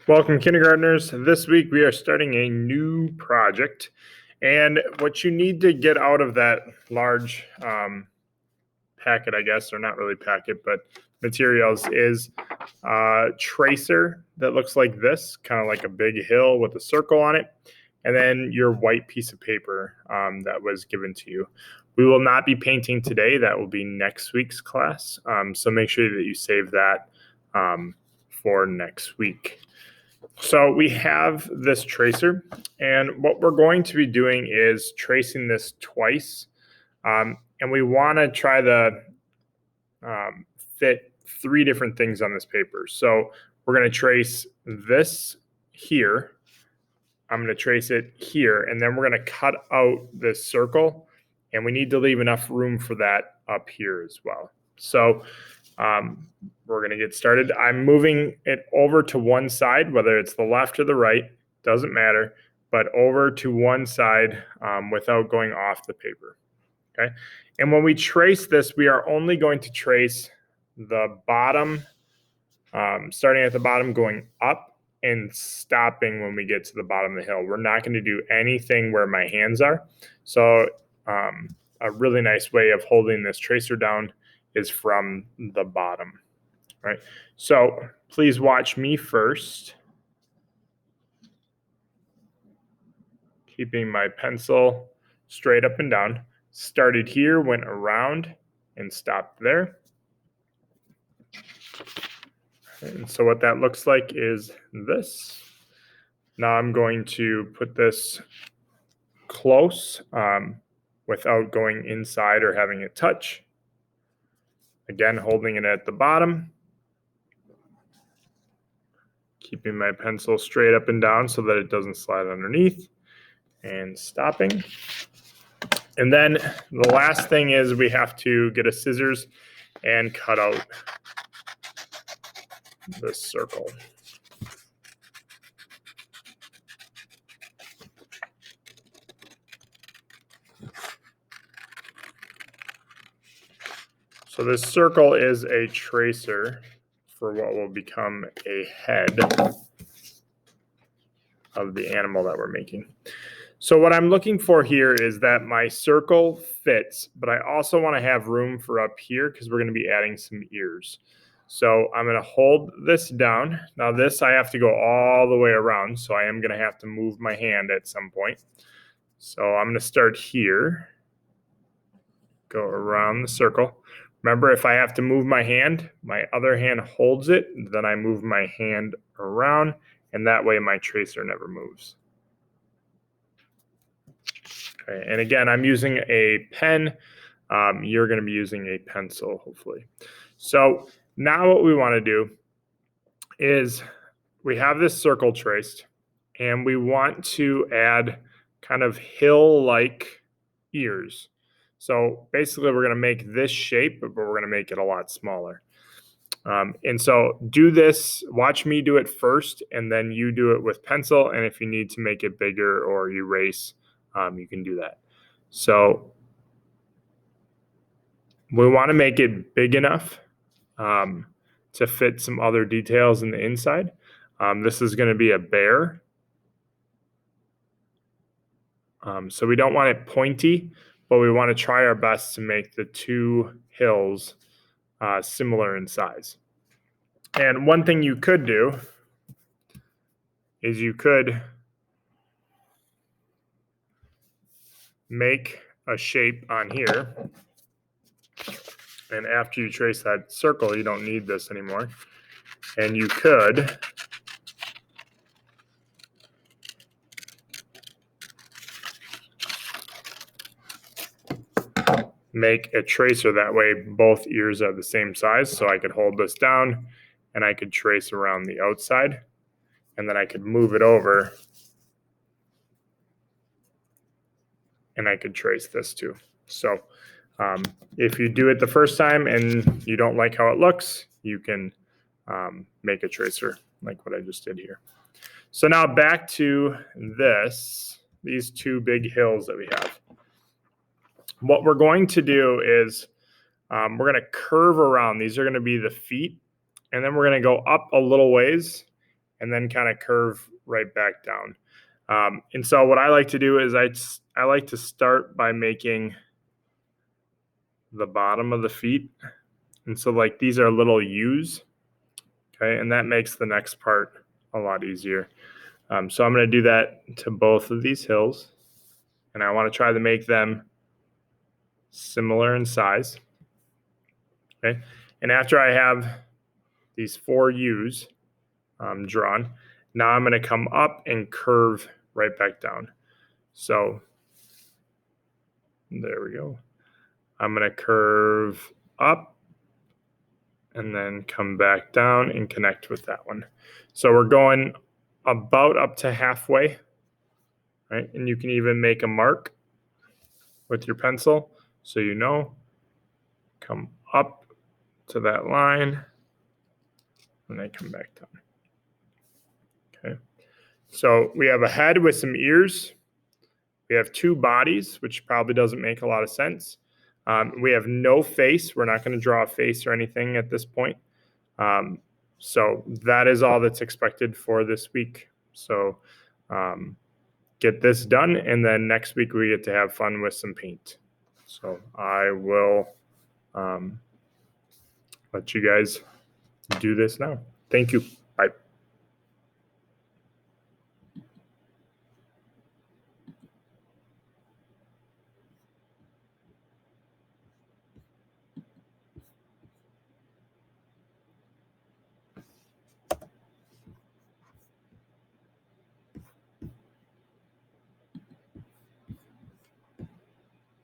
Welcome, kindergartners. This week we are starting a new project. And what you need to get out of that large packet, I guess, or not really packet, but materials is a tracer that looks like this, kind of like a big hill with a circle on it. And then your white piece of paper that was given to you. We will not be painting today. That will be next week's class. So make sure that you save that for next week. So we have this tracer, and what we're going to be doing is tracing this twice. And we want to try to fit three different things on this paper. So we're going to trace this here. I'm going to trace it here, and then we're going to cut out this circle, and we need to leave enough room for that up here as well. So we're going to get started. I'm moving it over to one side, whether it's the left or the right, doesn't matter, but over to one side without going off the paper. Okay. And when we trace this, we are only going to trace the bottom, starting at the bottom, going up and stopping when we get to the bottom of the hill. We're not going to do anything where my hands are. So a really nice way of holding this tracer down is from the bottom, right? So please watch me first. Keeping my pencil straight up and down. Started here, went around, and stopped there. And so what that looks like is this. Now I'm going to put this close without going inside or having it touch. Again, holding it at the bottom. Keeping my pencil straight up and down so that it doesn't slide underneath. And stopping. And then the last thing is we have to get a scissors and cut out this circle. So this circle is a tracer for what will become a head of the animal that we're making. So what I'm looking for here is that my circle fits, but I also want to have room for up here because we're going to be adding some ears. So I'm going to hold this down. Now this I have to go all the way around, so I am going to have to move my hand at some point. So I'm going to start here, go around the circle. Remember, if I have to move my hand, my other hand holds it, then I move my hand around, and that way my tracer never moves. Okay, and again, I'm using a pen. You're going to be using a pencil, hopefully. So now what we want to do is we have this circle traced, and we want to add kind of hill-like ears. So basically, we're going to make this shape, but we're going to make it a lot smaller. And so do this, watch me do it first, and then you do it with pencil. And if you need to make it bigger or erase, you can do that. So we want to make it big enough to fit some other details in the inside. This is going to be a bear. So we don't want it pointy, but we want to try our best to make the two hills similar in size. And one thing you could do is you could make a shape on here. And after you trace that circle, you don't need this anymore. And you could make a tracer that way both ears are the same size. So I could hold this down and I could trace around the outside, and then I could move it over and I could trace this too. So if you do it the first time and you don't like how it looks, you can make a tracer like what I just did here. So now back to these two big hills that we have. What we're going to do is we're going to curve around. These are going to be the feet, and then we're going to go up a little ways, and then kind of curve right back down. And so what I like to do is I like to start by making the bottom of the feet. And so like these are little U's, okay? And that makes the next part a lot easier. So I'm going to do that to both of these hills. And I want to try to make them similar in size. Okay. And after I have these 4 U's drawn, now I'm going to come up and curve right back down. So there we go. I'm going to curve up and then come back down and connect with that one. So we're going about up to halfway, right? And you can even make a mark with your pencil so you know. Come up to that line and then come back down. Okay. So we have a head with some ears. We have 2 bodies, which probably doesn't make a lot of sense. We have no face. We're not going to draw a face or anything at this point. So that is all that's expected for this week. So get this done, and then next week we get to have fun with some paint. So I will let you guys do this now. Thank you.